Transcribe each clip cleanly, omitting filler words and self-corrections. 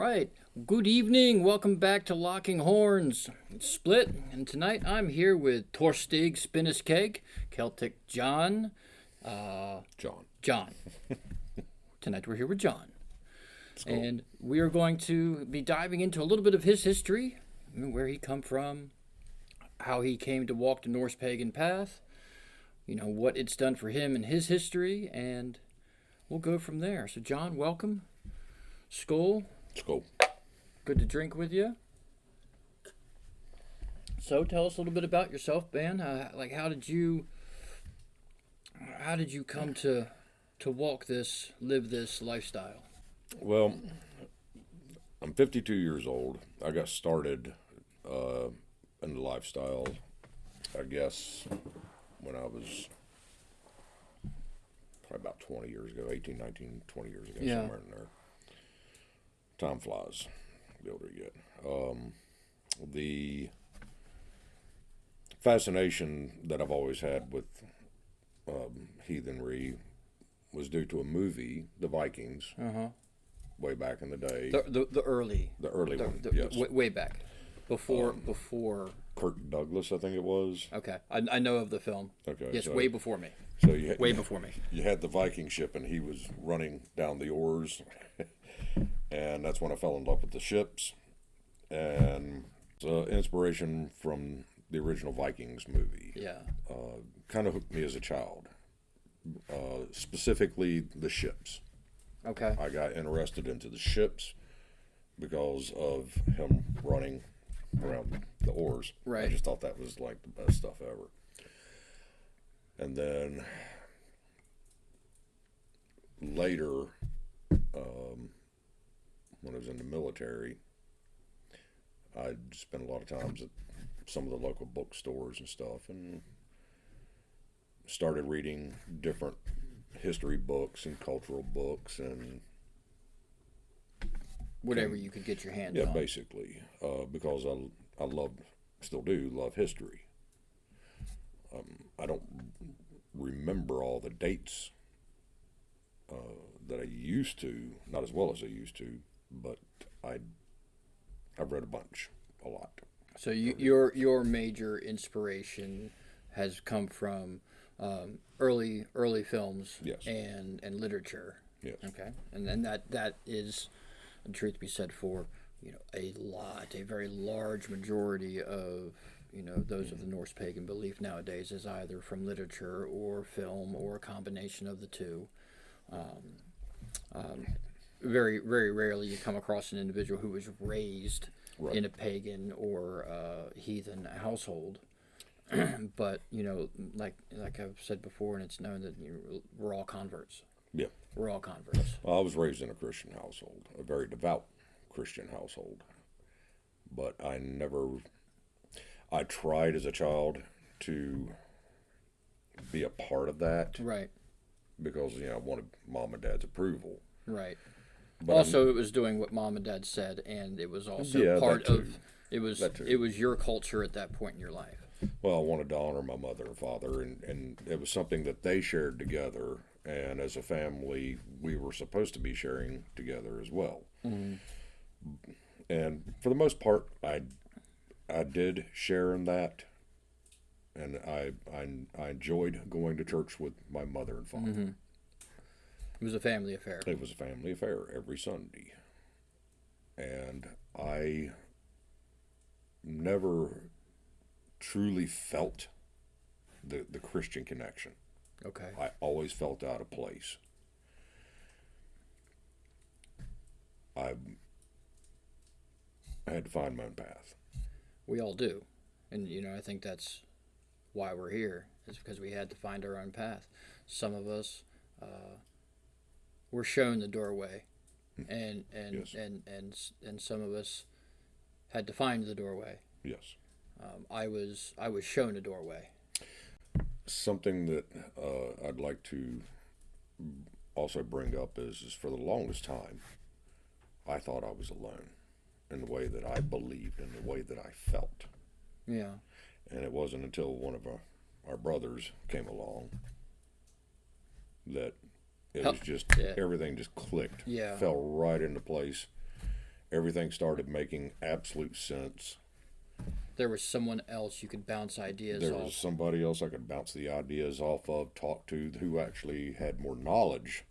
right. Good evening. Welcome back to Locking Horns. It's Split, and tonight I'm here with Thorstyg Keg, Celtic John. John. Tonight we're here with John. Cool. And we are going to be diving into a little bit of his history, where he come from, how he came to walk the Norse pagan path, what it's done for him in his history, and we'll go from there. So, John, welcome. Skål. Skål. Good to drink with you. So, tell us a little bit about yourself, man. How did you come to live this lifestyle? Well, I'm 52 years old. I got started in the lifestyle, I guess, when I was probably about 20 years ago, 18, 19, 20 years ago, somewhere in there. Time flies, the older you get. The fascination that I've always had with heathenry was due to a movie, The Vikings, way back in the day. The early one, yes. Way back. Before Kirk Douglas, I think it was. Okay, I know of the film. Okay, yes, way before me. So before me. You had the Viking ship, and he was running down the oars, and that's when I fell in love with the ships, and inspiration from the original Vikings movie. Yeah, kind of hooked me as a child, specifically the ships. Okay, I got interested into the ships because of him running around the oars. Right. I just thought that was like the best stuff ever. And then later, when I was in the military, I'd spend a lot of times at some of the local bookstores and stuff, and started reading different history books and cultural books and whatever you could get your hands on. Yeah, basically, because I still do love history. I don't remember all the dates that I used to, not as well as I used to, but I've read a lot. So your major inspiration has come from early films, yes, and literature. Yes. Okay, and then that is, the truth be said, for a very large majority of those of the Norse pagan belief nowadays is either from literature or film or a combination of the two. Very, very rarely you come across an individual who was raised in a pagan or heathen household. But like I've said before, and it's known that we're all converts. Yeah, we're all converts. Well, I was raised in a Christian household, a very devout Christian household, but I tried as a child to be a part of that, right? Because I wanted mom and dad's approval, right? But also, it was doing what mom and dad said, and it was also part of it was your culture at that point in your life. Well, I wanted to honor my mother and father, and it was something that they shared together, and as a family, we were supposed to be sharing together as well. Mm-hmm. And for the most part, I did share in that, and I enjoyed going to church with my mother and father. Mm-hmm. It was a family affair. It was a family affair every Sunday, and I never truly felt the Christian connection. Okay. I always felt out of place. I had to find my own path. We all do. And, I think that's why we're here, is because we had to find our own path. Some of us were shown the doorway, and Yes. and some of us had to find the doorway. Yes. I was shown a doorway. Something that I'd like to also bring up is for the longest time, I thought I was alone in the way that I believed, in the way that I felt. Yeah. And it wasn't until one of our brothers came along that it was just, everything just clicked. Yeah. Fell right into place. everything started making absolute sense. There was someone else you could bounce ideas off. There was somebody else I could bounce the ideas off of, talk to, who actually had more knowledge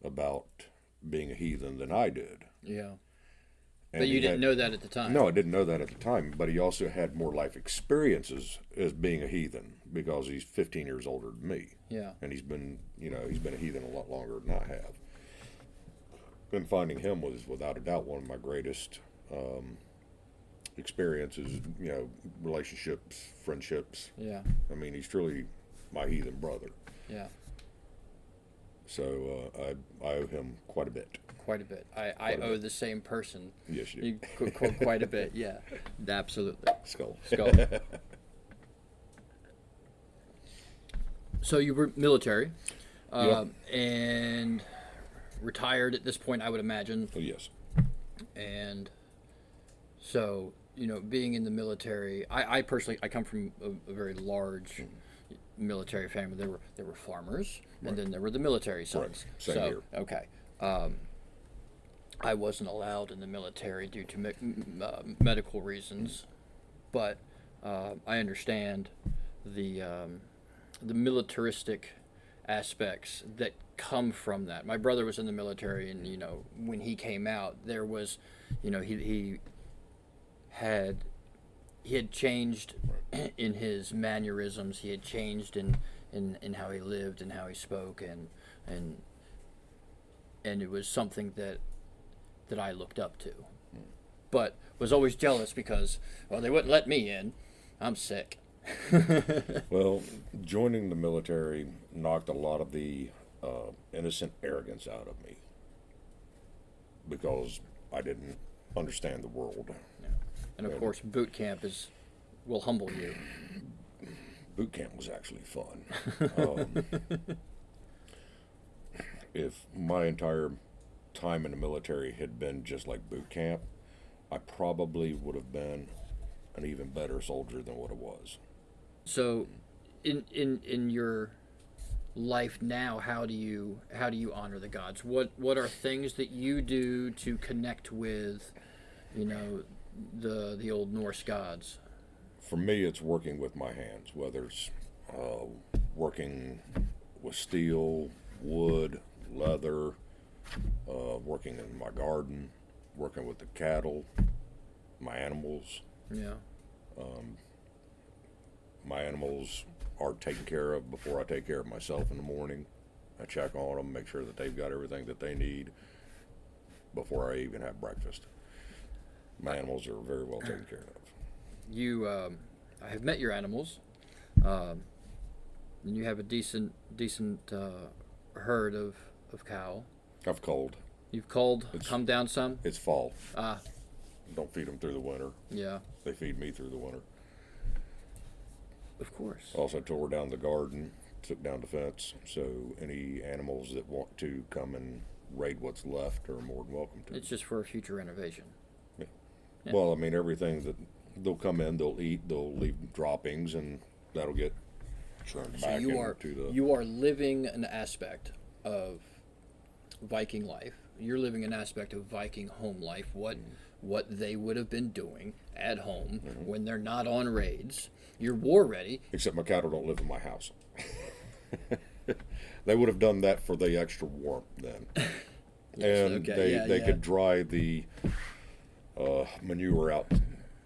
about being a heathen than I did. Yeah. And but you didn't know that at the time. No, I didn't know that at the time. But he also had more life experiences as being a heathen because he's 15 years older than me. Yeah. And he's been a heathen a lot longer than I have. And finding him was, without a doubt, one of my greatest experiences. Relationships, friendships. Yeah. I mean, he's truly my heathen brother. Yeah. So I owe him quite a bit. Quite a bit. I owe the same person. Yes, you do. Quite a bit, yeah. Absolutely. Skull. So you were military, Yeah. and retired at this point, I would imagine. Oh, yes. And so, being in the military, I personally, I come from a very large military family. There were farmers, and then there were the military sons. Right. Same here. Okay. I wasn't allowed in the military due to medical reasons, but I understand the militaristic aspects that come from that. My brother was in the military, and when he came out, there was, he had changed in his mannerisms. He had changed in how he lived and how he spoke, and it was something that I looked up to, but was always jealous because, well, they wouldn't let me in. I'm sick. Well, joining the military knocked a lot of the innocent arrogance out of me because I didn't understand the world. Yeah. And of course, boot camp will humble you. Boot camp was actually fun. If my entire time in the military had been just like boot camp, I probably would have been an even better soldier than what it was. So, in your life now, how do you honor the gods? What are things that you do to connect with, the old Norse gods? For me, it's working with my hands, whether it's working with steel, wood, leather, working in my garden, working with the cattle, my animals. Yeah. My animals are taken care of before I take care of myself in the morning. I check on them, make sure that they've got everything that they need before I even have breakfast. My animals are very well taken care of. I have met your animals, and you have a decent herd of cow. I've culled. You've culled, come down some? It's fall. Ah. Don't feed them through the winter. Yeah. They feed me through the winter. Of course. Also tore down the garden, took down the fence, so any animals that want to come and raid what's left are more than welcome to. It's just for a future renovation. Yeah. Yeah. Well, I mean, everything that they'll come in, they'll eat, they'll leave droppings, and that'll get turned back into the... You are living an aspect of Viking life. You're living an aspect of Viking home life. What they would have been doing at home when they're not on raids. You're war ready. Except my cattle don't live in my house. They would have done that for the extra warmth then. Yes, and okay, they could dry the manure out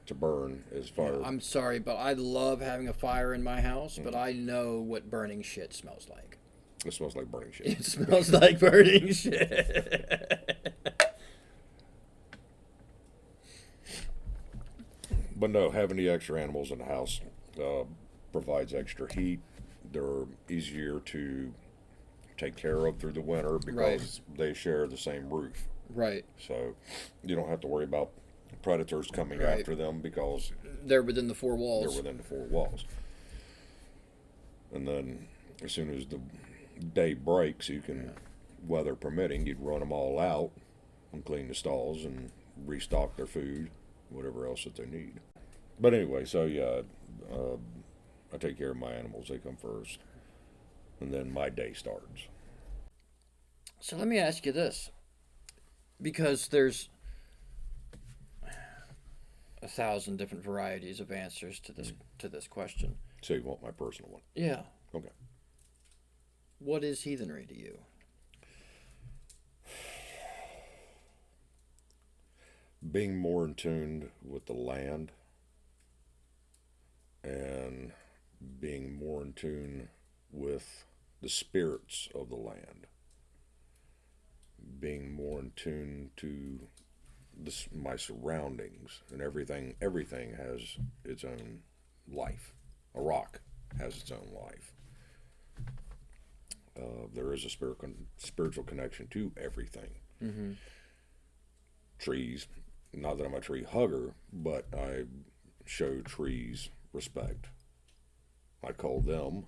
to burn as far. I'm sorry, but I love having a fire in my house, but I know what burning shit smells like. It smells like burning shit. It smells like burning shit. But no, having the extra animals in the house provides extra heat. They're easier to take care of through the winter because they share the same roof. Right. So you don't have to worry about predators coming after them because they're within the four walls. They're within the four walls. And then as soon as the day breaks, you can, weather permitting, you'd run them all out and clean the stalls and restock their food, whatever else that they need. But anyway, so yeah, I take care of my animals. They come first. And then my day starts. So let me ask you this. Because there's 1,000 different varieties of answers to this question. So you want my personal one? Yeah. Okay. What is heathenry to you? Being more in tune with the land and being more in tune with the spirits of the land. Being more in tune to my surroundings and everything. Everything has its own life. A rock has its own life. There is a spiritual connection to everything. Mm-hmm. Trees, not that I'm a tree hugger, but I show trees respect. I call them,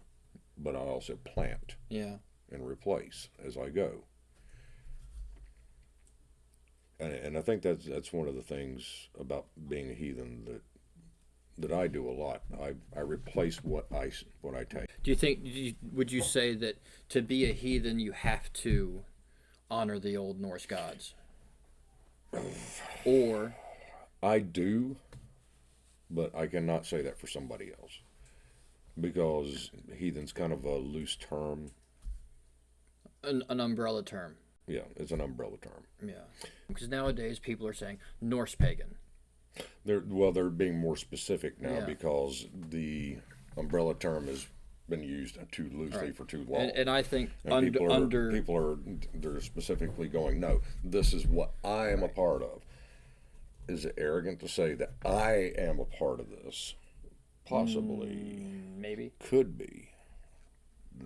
but I also plant and replace as I go. And I think that's one of the things about being a heathen that I do a lot. I replace what I take. Do you think? Would you say that to be a heathen you have to honor the old Norse gods? Or I do, but I cannot say that for somebody else, because heathen's kind of a loose term. An umbrella term. Yeah, it's an umbrella term. Yeah, because nowadays people are saying Norse pagan. They're being more specific now because the umbrella term has been used too loosely for too long. And I think people are they're specifically going, no, this is what I am a part of. Is it arrogant to say that I am a part of this? Possibly. Maybe. Could be.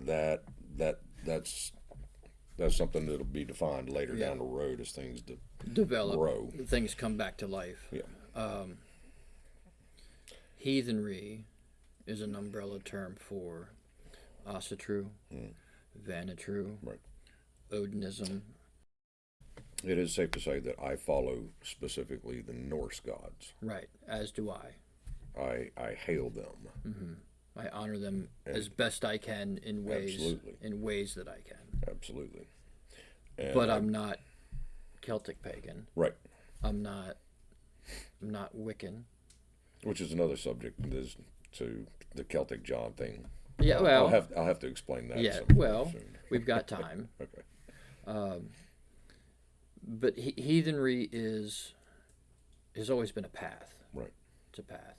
That's something that'll be defined later down the road as things develop, grow. Things come back to life. Yeah. Heathenry is an umbrella term for Asatru, Vanatru, Odinism. It is safe to say that I follow specifically the Norse gods. Right, as do I. I hail them. Mm-hmm. I honor them as best I can in ways that I can. Absolutely. But I'm not Celtic pagan. Right. I'm not Wiccan. Which is another subject is to the Celtic John thing. Yeah, well, I'll have to explain that. Yeah, well, soon. We've got time. Okay. But heathenry has always been a path. Right. It's a path.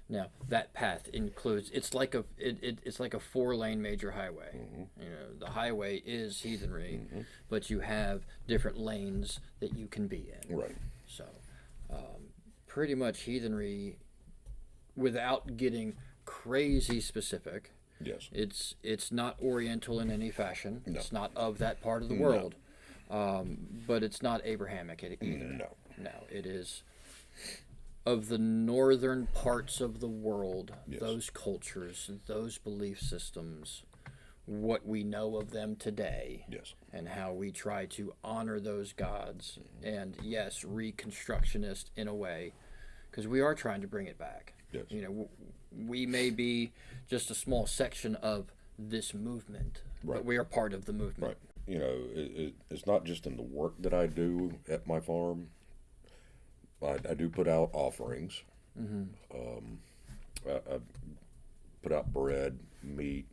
Now that path includes it's like a 4-lane major highway. Mm-hmm. You know, the highway is heathenry, but you have different lanes that you can be in. Right. So, pretty much heathenry, without getting crazy specific. Yes. It's not Oriental in any fashion. No. It's not of that part of the world. But it's not Abrahamic either. No, it is of the northern parts of the world. Yes. Those cultures, those belief systems, what we know of them today. Yes. And how we try to honor those gods, and yes, reconstructionist in a way, because we are trying to bring it back. Yes. You know, we may be just a small section of this movement, but we are part of the movement. Right. You know, it's not just in the work that I do at my farm. I do put out offerings. I put out bread, meat,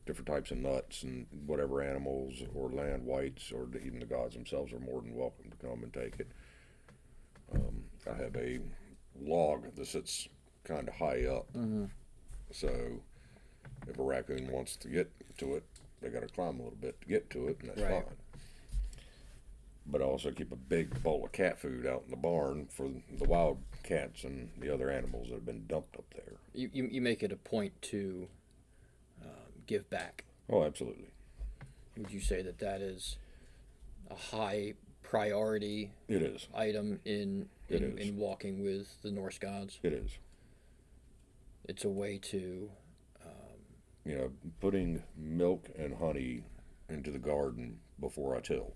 different types of nuts, and whatever animals or land whites or even the gods themselves are more than welcome to come and take it. I have a log that sits kind of high up, so if a raccoon wants to get to it, they got to climb a little bit to get to it, and that's fine. But I also keep a big bowl of cat food out in the barn for the wild cats and the other animals that have been dumped up there. You make it a point to give back. Oh, absolutely. Would you say that is a high priority item in walking with the Norse gods? It is. It's a way to... putting milk and honey into the garden before I till.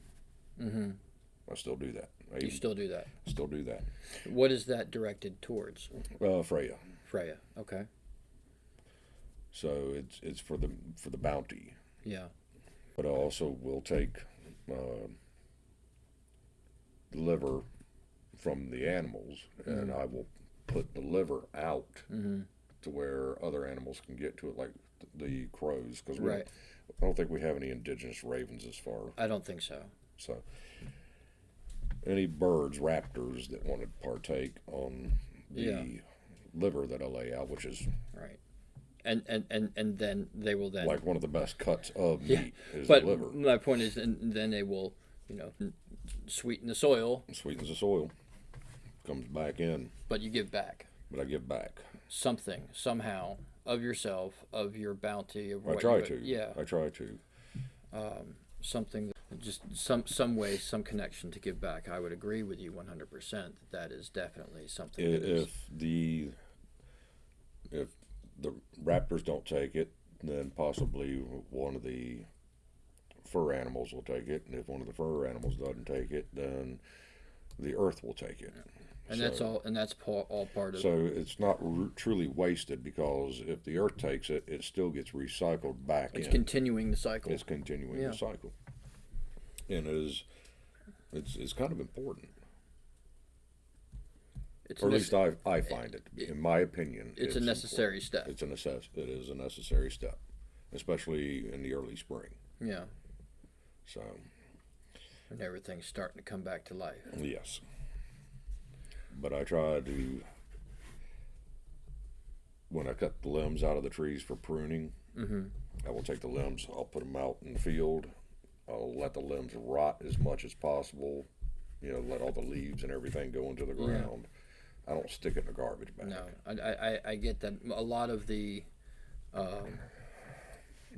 I still do that. You still do that? Still do that. What is that directed towards? Freya. Freya, okay. So it's for the bounty. Yeah. But I also will take liver from the animals, and I will put the liver out to where other animals can get to it, like the crows, because I don't think we have any indigenous ravens as far. I don't think so. So any birds, raptors that want to partake on the liver that I lay out, which is right. And then they will then, like one of the best cuts of meat is the liver. My point is, and then they will, sweeten the soil. Sweetens the soil, comes back in. But you give back. But I give back something, somehow, of yourself, of your bounty, of what I try to. Yeah, I try to. Something, just some way, some connection to give back. I would agree with you 100%. That is definitely something. If the raptors don't take it, then possibly one of the fur animals will take it, and if one of the fur animals doesn't take it, then the earth will take it. And that's all. And that's all part of. So it's not truly wasted, because if the earth takes it, it still gets recycled back in. It's continuing the cycle. It's continuing the cycle, and it's kind of important. Or at least I find it, in my opinion. It's a necessary step. It is a necessary step, especially in the early spring. Yeah. So. And everything's starting to come back to life. Yes. But I try to, when I cut the limbs out of the trees for pruning, I will take the limbs, I'll put them out in the field, I'll let the limbs rot as much as possible, let all the leaves and everything go into the ground. I don't stick it in a garbage bag. No, I get that. A lot of the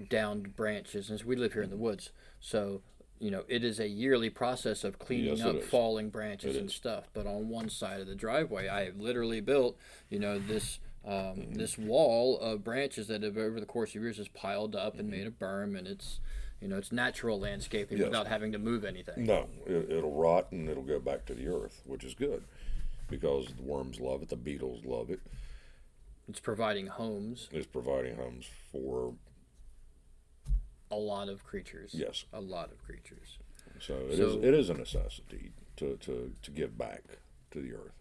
downed branches, and we live here in the woods, so it is a yearly process of cleaning up falling branches and stuff. But on one side of the driveway, I have literally built, this this wall of branches that have over the course of years has piled up and made a berm, and it's it's natural landscaping without having to move anything. No, it'll rot and it'll go back to the earth, which is good, because the worms love it, the beetles love it. It's providing homes. It's providing homes for a lot of creatures. Yes. A lot of creatures. So it is a necessity to give back to the earth.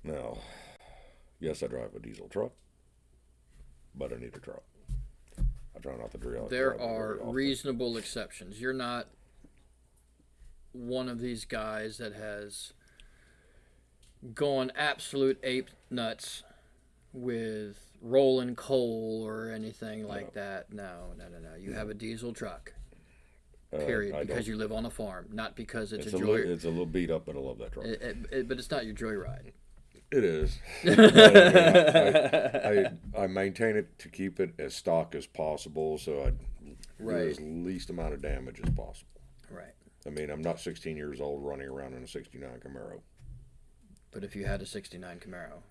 Now, yes, I drive a diesel truck, but I need a truck. I try not to drive. There are reasonable exceptions. You're not one of these guys that has gone absolute ape nuts with rolling coal or anything like that. No. You have a diesel truck. Period. Because you live on a farm, not because it's a joy. It's a little beat up, but I love that truck. But it's not your joyride. It is. I maintain it to keep it as stock as possible, so I do as least amount of damage as possible. Right. I mean, I'm not 16 years old running around in a 69 Camaro. But if you had a 69 Camaro,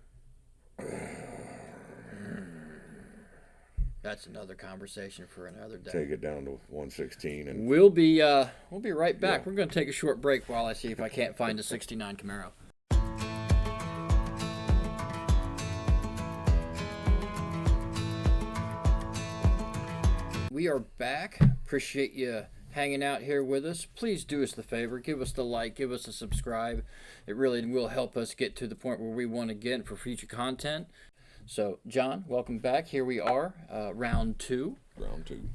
that's another conversation for another day. Take it down to 116, and we'll be right back. Yeah. We're going to take a short break while I see if I can't find a 69 Camaro. We are back. Appreciate you hanging out here with us. Please do us the favor. Give us the like. Give us a subscribe. It really will help us get to the point where we want to get for future content. So, John, welcome back. Here we are, round two. Round two.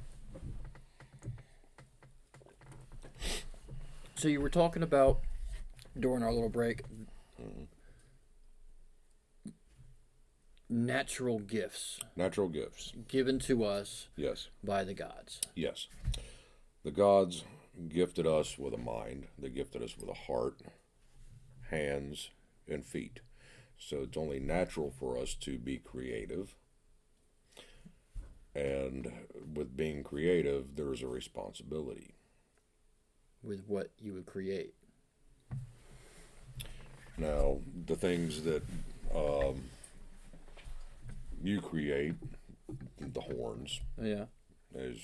So you were talking about, during our little break, natural gifts. Natural gifts. Given to us. Yes. By the gods. Yes. The gods gifted us with a mind. They gifted us with a heart, hands, and feet. So it's only natural for us to be creative. And with being creative, there's a responsibility. With what you would create. Now, the things that you create, the horns. Yeah. As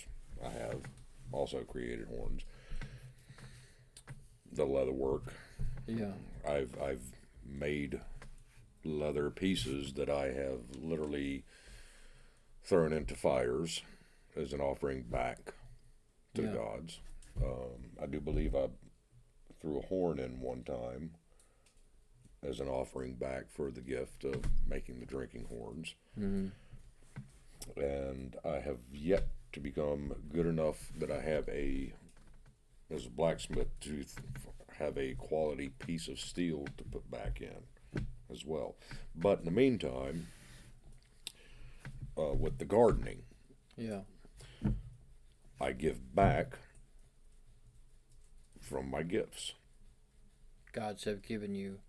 I have also created horns. The leather work. Yeah. I've made leather pieces that I have literally thrown into fires as an offering back to the gods. I do believe I threw a horn in one time as an offering back for the gift of making the drinking horns. Mm-hmm. And I have yet to become good enough that I have as a blacksmith, to have a quality piece of steel to put back in as well. But in the meantime, with the gardening, Yeah. I give back from my gifts. Gods have given you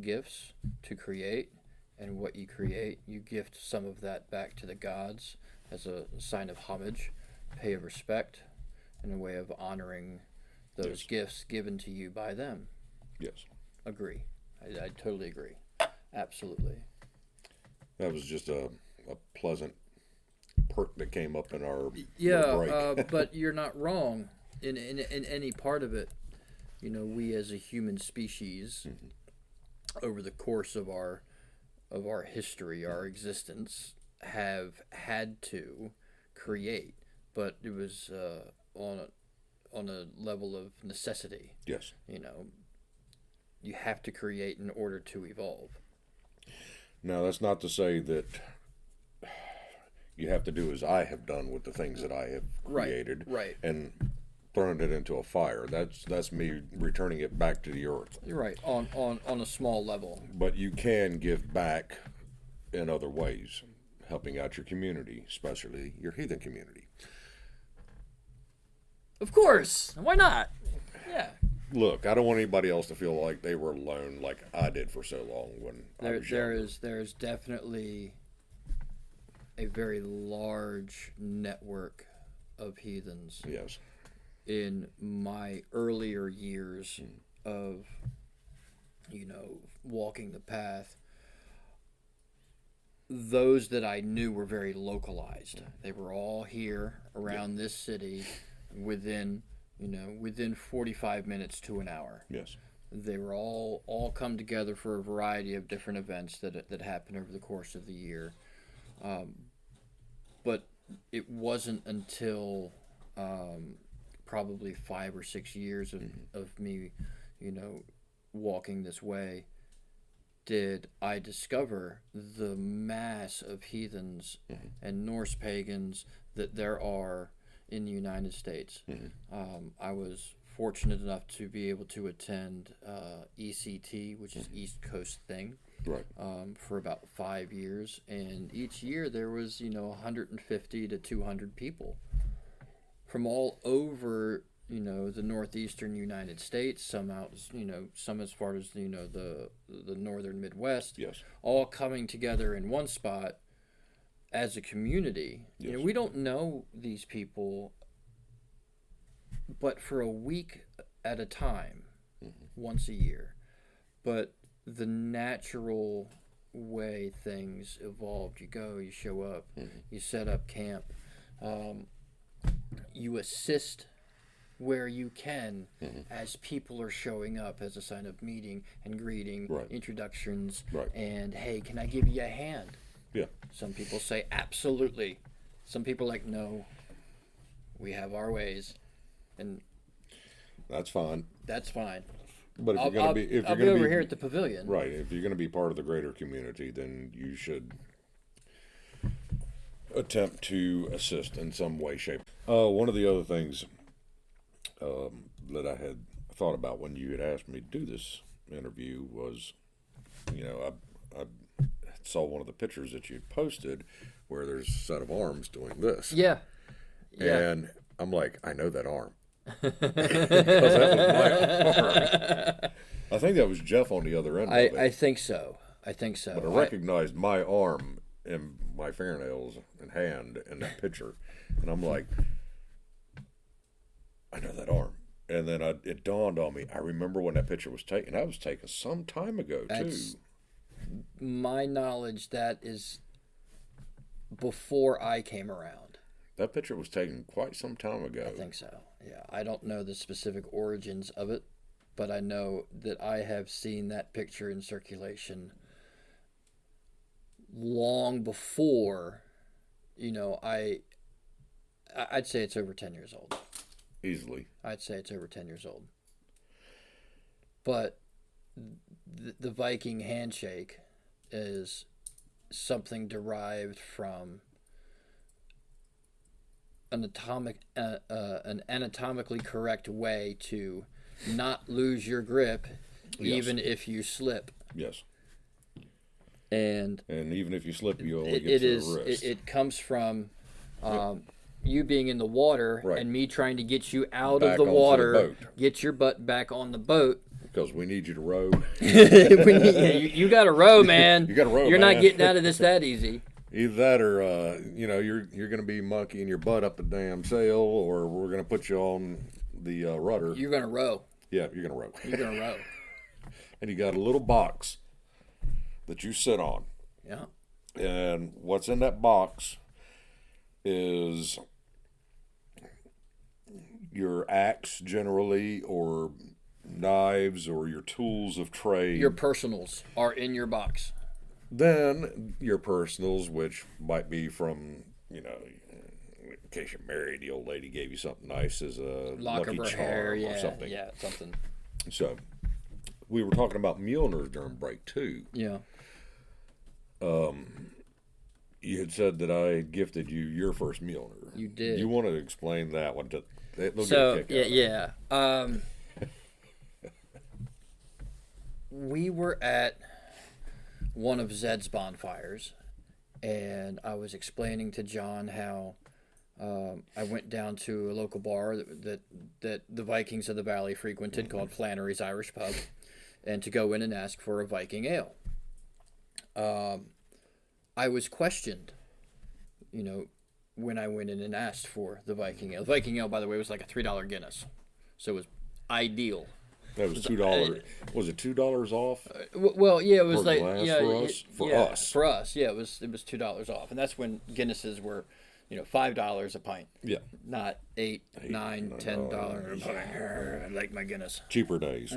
gifts to create, and what you create, you gift some of that back to the gods as a sign of homage, pay of respect, and a way of honoring those Yes. gifts given to you by them. Yes. Agree. I totally agree. Absolutely. That was just a pleasant perk that came up in our Yeah, break. but you're not wrong in any part of it. You know, we as a human species, over the course of our history, our existence, have had to create, but it was on a level of necessity. Yes. You know, you have to create in order to evolve. Now, that's not to say that you have to do as I have done with the things that I have created, Right. and throwing it into a fire. That's me returning it back to the earth. You're right, on a small level. But you can give back in other ways, helping out your community, especially your heathen community. Of course. Why not? Yeah. Look, I don't want anybody else to feel like they were alone, like I did for so long when I was younger. There is definitely a very large network of heathens. Yes. In my earlier years of, walking the path, those that I knew were very localized. They were all here around this city within 45 minutes to an hour. Yes. They were all come together for a variety of different events that happened over the course of the year. But it wasn't until probably 5 or 6 years of me, walking this way, did I discover the mass of heathens and Norse pagans that there are in the United States. I was fortunate enough to be able to attend ECT, which is East Coast Thing, Right. for about 5 years, and each year there was 150 to 200 people from all over the northeastern United States, some out some as far as the northern Midwest. Yes. All coming together in one spot as a community. Yes. We don't know these people, but for a week at a time, once a year. But the natural way things evolved, you go, you show up, you set up camp, you assist where you can as people are showing up as a sign of meeting and greeting, Right. introductions, Right. and hey, can I give you a hand? Yeah. Some people say absolutely. Some people are like, no, we have our ways, and That's fine. that's fine. But if I'll you're going to be, if I'll you're be going to over be here at the pavilion. right, if you're going to be part of the greater community, then you should attempt to assist in some way, shape. One of the other things that I had thought about when you had asked me to do this interview was, I saw one of the pictures that you posted where there's a set of arms doing this. Yeah. And I'm like, I know that arm. Because that was my arm. I think that was Jeff on the other end of it. I think so. But I recognized my arm and my fingernails and hand in that picture. And I'm like, I know that arm. And then it dawned on me, I remember when that picture was taken. That was taken some time ago, too. My knowledge, that is before I came around. That picture was taken quite some time ago. I think so. Yeah, I don't know the specific origins of it, but I know that I have seen that picture in circulation long before, I'd say it's over 10 years old. Easily. I'd say it's over 10 years old. But the Viking handshake is something derived from an anatomically correct way to not lose your grip, even if you slip. Yes. And even if you slip, you only get to the wrist. It comes from you being in the water and me trying to get you out of the water, get your butt back on the boat. Because we need you to row. You got to row, man. You got to row, You're not getting out of this that easy. Either that or, you're going to be monkeying your butt up the damn sail, or we're going to put you on the rudder. You're going to row. Yeah, you're going to row. You're going to row. And you got a little box that you sit on. Yeah. And what's in that box is your axe, generally, or knives, or your tools of trade. Your personals are in your box. Then your personals, which might be from, in case you're married, the old lady gave you something nice as a lucky charm or something. Yeah, something. So, we were talking about Mjolnirs during break, too. Yeah. You had said that I had gifted you your first Mjolnir. You did. You want to explain that one? We were at one of Zed's bonfires, and I was explaining to John how I went down to a local bar that the Vikings of the Valley frequented, called Flannery's Irish Pub, and to go in and ask for a Viking ale. I was questioned, when I went in and asked for the Viking ale. The Viking ale, by the way, was like a $3 Guinness, so it was ideal. That was $2. Was it $2 off? Well, yeah, it was for like for us. Yeah, it was $2 off, and that's when Guinnesses were, $5 a pint. Yeah, not $8, $9, $10. I like my Guinness. Cheaper days.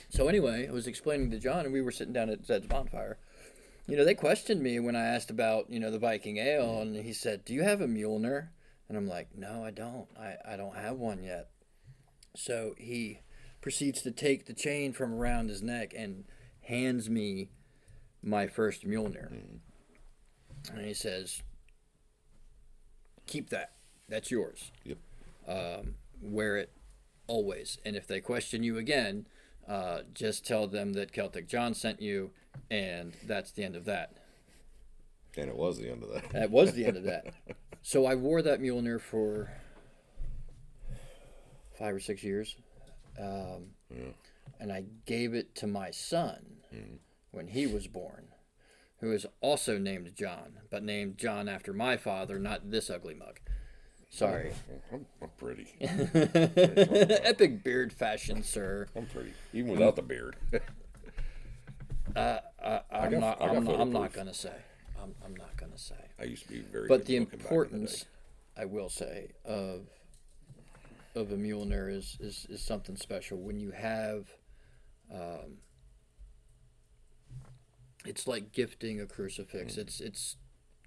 So anyway, I was explaining to John, and we were sitting down at Zed's bonfire. They questioned me when I asked about, the Viking ale, and he said, "Do you have a Mjolnir?" And I'm like, "No, I don't. I don't have one yet." So he proceeds to take the chain from around his neck and hands me my first Mjolnir. And he says, "Keep that. That's yours. Yep. Wear it always. And if they question you again, just tell them that Celtic John sent you, and that's the end of that." And it was the end of that. That was the end of that. So I wore that Mjolnir for 5 or 6 years. And I gave it to my son when he was born, who is also named John, but named John after my father, not this ugly mug. Sorry. I'm pretty. Epic beard fashion, sir. I'm pretty, even without the beard. I'm not gonna say. I'm not gonna say. I used to be very. But the importance, I will say, of a Mjolnir is something special. When you have, it's like gifting a crucifix. It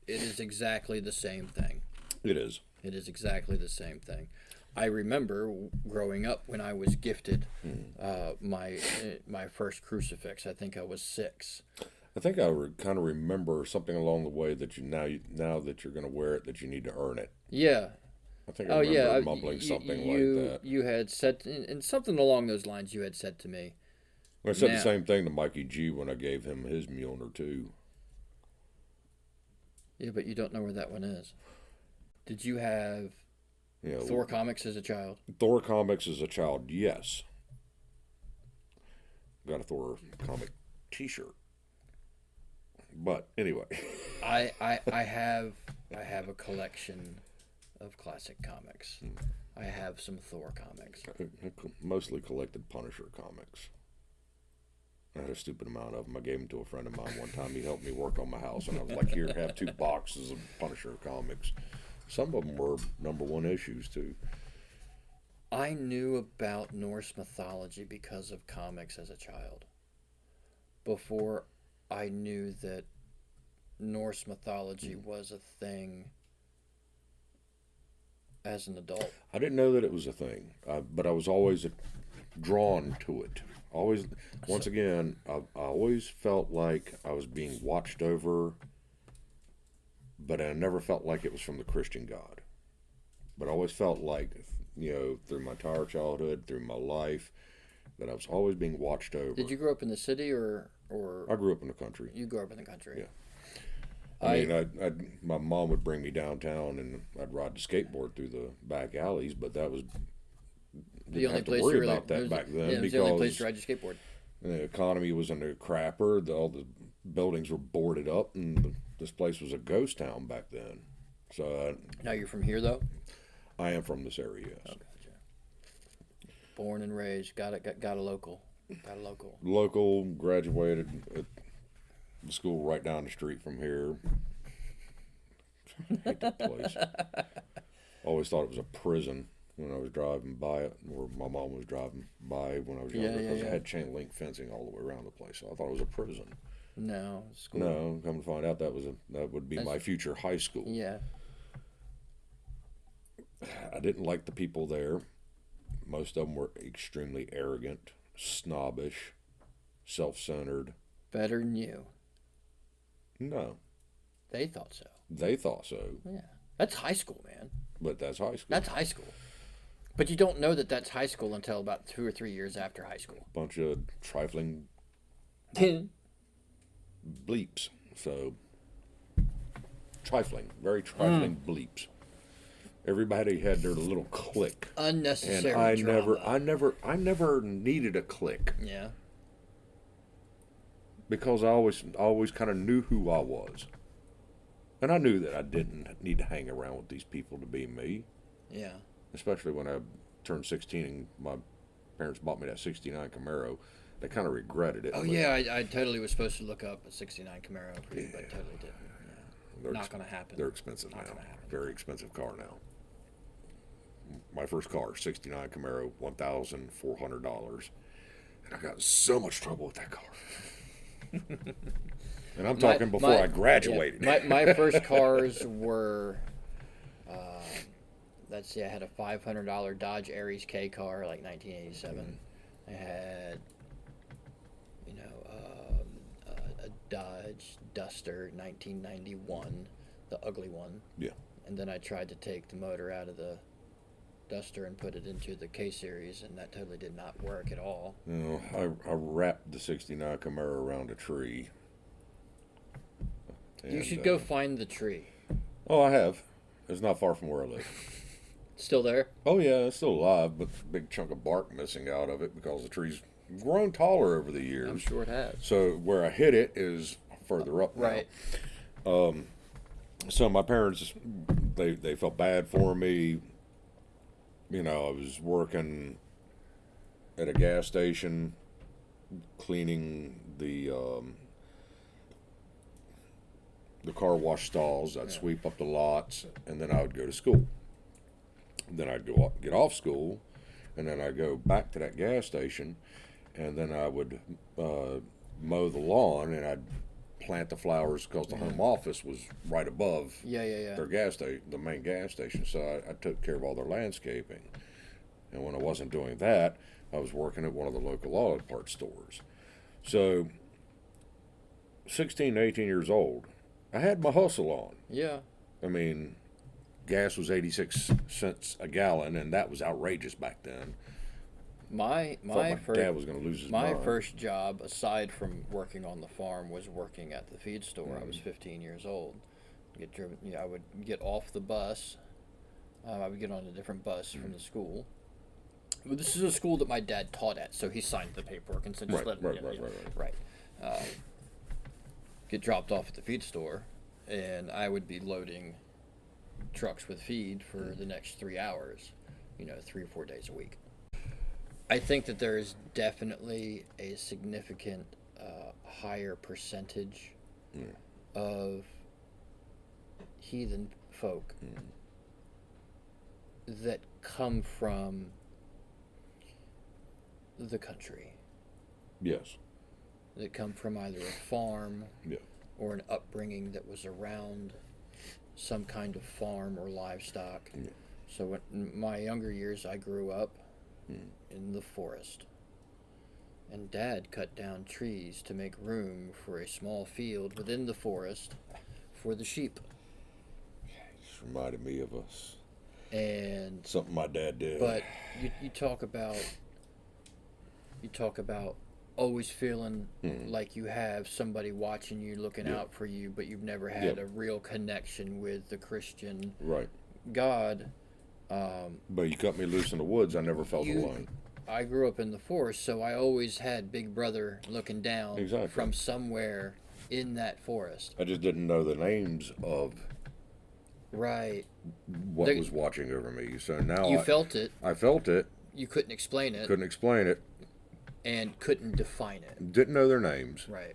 is exactly the same thing. It is. It is exactly the same thing. I remember growing up when I was gifted my first crucifix. I think I was 6. I think I kind of remember something along the way that now that you're going to wear it, that you need to earn it. Yeah. I think I remember mumbling something like that. You had said, and something along those lines you had said to me. I said the same thing to Mikey G when I gave him his Mjolnir too. Yeah, but you don't know where that one is. Did you have Thor comics as a child? Thor comics as a child, yes. Got a Thor comic T-shirt. But anyway, I have a collection of classic comics. I have some Thor comics. I mostly collected Punisher comics. I had a stupid amount of them. I gave them to a friend of mine one time. He helped me work on my house, and I was like, "Here, have 2 boxes of Punisher comics." Some of them were #1 issues too. I knew about Norse mythology because of comics as a child. Before I knew that Norse mythology was a thing as an adult. I didn't know that it was a thing, but I was always drawn to it. Always, once again, I always felt like I was being watched over, but I never felt like it was from the Christian God. But I always felt like, through my entire childhood, through my life, that I was always being watched over. Did you grow up in the city or? I grew up in the country. You grew up in the country. Yeah. I mean, my mom would bring me downtown, and I'd ride the skateboard through the back alleys, but that was the only place worry about that back then, it was the only place to ride your skateboard. The economy was in the crapper. All the buildings were boarded up, and this place was a ghost town back then. So now you're from here, though. I am from this area. Yes. Oh, gotcha. Born and raised. Got a local. Got a local. Local. Graduated at the school right down the street from here. I hate that place. Always thought it was a prison when I was driving by it, or my mom was driving by when I was younger, because it had chain link fencing all the way around the place. So I thought it was a prison. No, school. No, come to find out that would be my future high school. Yeah. I didn't like the people there. Most of them were extremely arrogant, snobbish, self-centered. Better than you. No. They thought so. They thought so. Yeah. That's high school, man. But that's high school. That's high school. But you don't know that that's high school until about 2 or 3 years after high school. Bunch of trifling bleeps. So, very trifling bleeps. Everybody had their little clique. Unnecessary and I never needed a clique. Yeah. Because I always kind of knew who I was. And I knew that I didn't need to hang around with these people to be me. Yeah. Especially when I turned 16 and my parents bought me that 69 Camaro. They kind of regretted it. Oh, yeah, I totally was supposed to look up a 69 Camaro for you, but totally didn't. Yeah. Not going to happen. They're expensive now. Very expensive car now. My first car, 69 Camaro, $1,400. And I got in so much trouble with that car. And I'm talking before I graduated. Yeah, my first cars were, let's see, I had a $500 Dodge Aries K car, like 1987. I had, a Dodge Duster 1991, the ugly one. Yeah. And then I tried to take the motor out of the Duster and put it into the K-Series, and that totally did not work at all. I wrapped the 69 Camaro around a tree. You should go find the tree. Oh, I have. It's not far from where I live. Still there? Oh, yeah, it's still alive, but a big chunk of bark missing out of it because the tree's grown taller over the years. I'm sure it has. So where I hit it is further up now. Right. So my parents, they felt bad for me. I was working at a gas station, cleaning the car wash stalls. I'd sweep up the lots, and then I would go to school. Then I'd get off school, and then I'd go back to that gas station, and then I would mow the lawn, and I'd plant the flowers because the home office was right above their gas station, the main gas station. So I took care of all their landscaping. And when I wasn't doing that, I was working at one of the local auto parts stores. So 16 to 18 years old, I had my hustle on. Yeah. I mean, gas was 86 cents a gallon, and that was outrageous back then. My dad was going to lose his mind. My first job, aside from working on the farm, was working at the feed store. I was 15 years old. I would get off the bus. I would get on a different bus from the school. But this is a school that my dad taught at, so he signed the paperwork and said, right. Get dropped off at the feed store, and I would be loading trucks with feed for the next 3 hours, 3 or 4 days a week. I think that there is definitely a significant higher percentage of heathen folk that come from the country. Yes. That come from either a farm or an upbringing that was around some kind of farm or livestock. Yeah. So in my younger years, I grew up in the forest. and Dad cut down trees to make room for a small field within the forest for the sheep. Just reminded me of us. And something my dad did. But you talk about always feeling like you have somebody watching you, looking out for you, but you've never had a real connection with the Christian God. But you cut me loose in the woods, I never felt alone. I grew up in the forest, so I always had Big Brother looking down from somewhere in that forest. I just didn't know the names of what was watching over me. So now you felt it. I felt it. You couldn't explain it. Couldn't explain it. And couldn't define it. Didn't know their names. Right.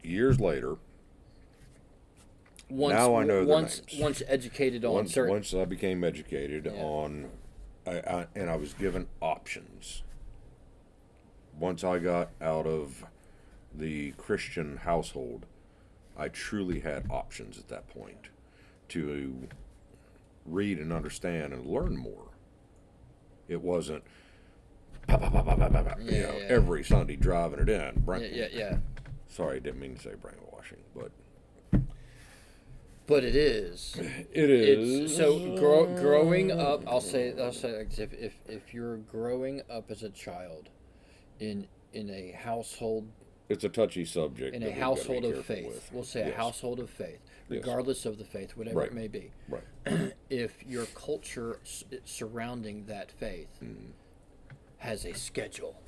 Years later, now I know their names. Once educated on certain... Once I became educated on... and I was given options. Once I got out of the Christian household, I truly had options at that point to read and understand and learn more. It wasn't every Sunday driving it in. Sorry, I didn't mean to say brainwashing, but it is. It is. So growing up, I'll say if you're growing up as a child in a household, it's a touchy subject. In a household of faith, we'll say a household of faith, regardless of the faith, whatever it may be. Right. If your culture surrounding that faith has a schedule,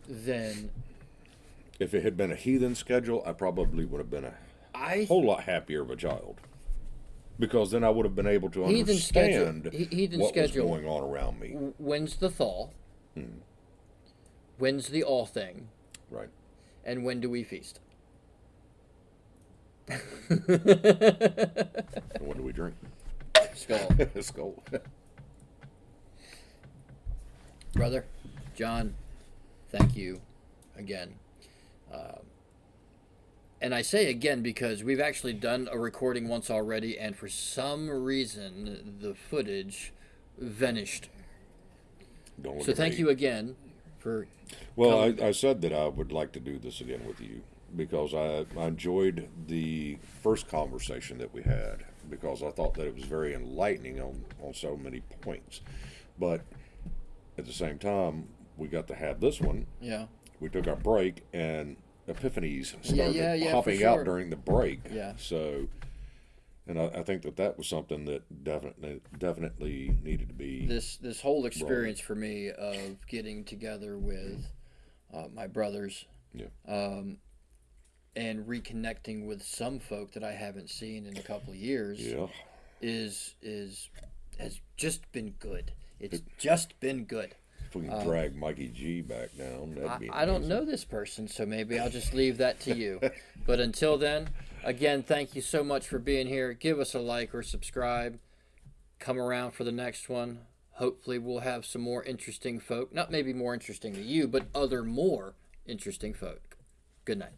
then if it had been a heathen schedule, I probably would have been a whole lot happier of a child, because then I would have been able to understand what was going on around me. When's the thaw? When's the all thing? Right. And when do we feast? And when do we drink? Skull. Skull. Brother John, thank you again. And I say again because we've actually done a recording once already, and for some reason the footage vanished. So thank you again for... Well, I said that I would like to do this again with you because I enjoyed the first conversation that we had, because I thought that it was very enlightening on so many points. But at the same time, we got to have this one. Yeah. We took our break, and epiphanies started popping out during the break. Yeah. So, and I think that was something that definitely needed to be... This whole experience for me of getting together with my brothers and reconnecting with some folk that I haven't seen in a couple of years has just been good. It's just been good. If we can drag Mikey G back down, that'd be amazing. I don't know this person, so maybe I'll just leave that to you. But until then, again, thank you so much for being here. Give us a like or subscribe. Come around for the next one. Hopefully we'll have some more interesting folk. Not maybe more interesting to you, but other more interesting folk. Good night.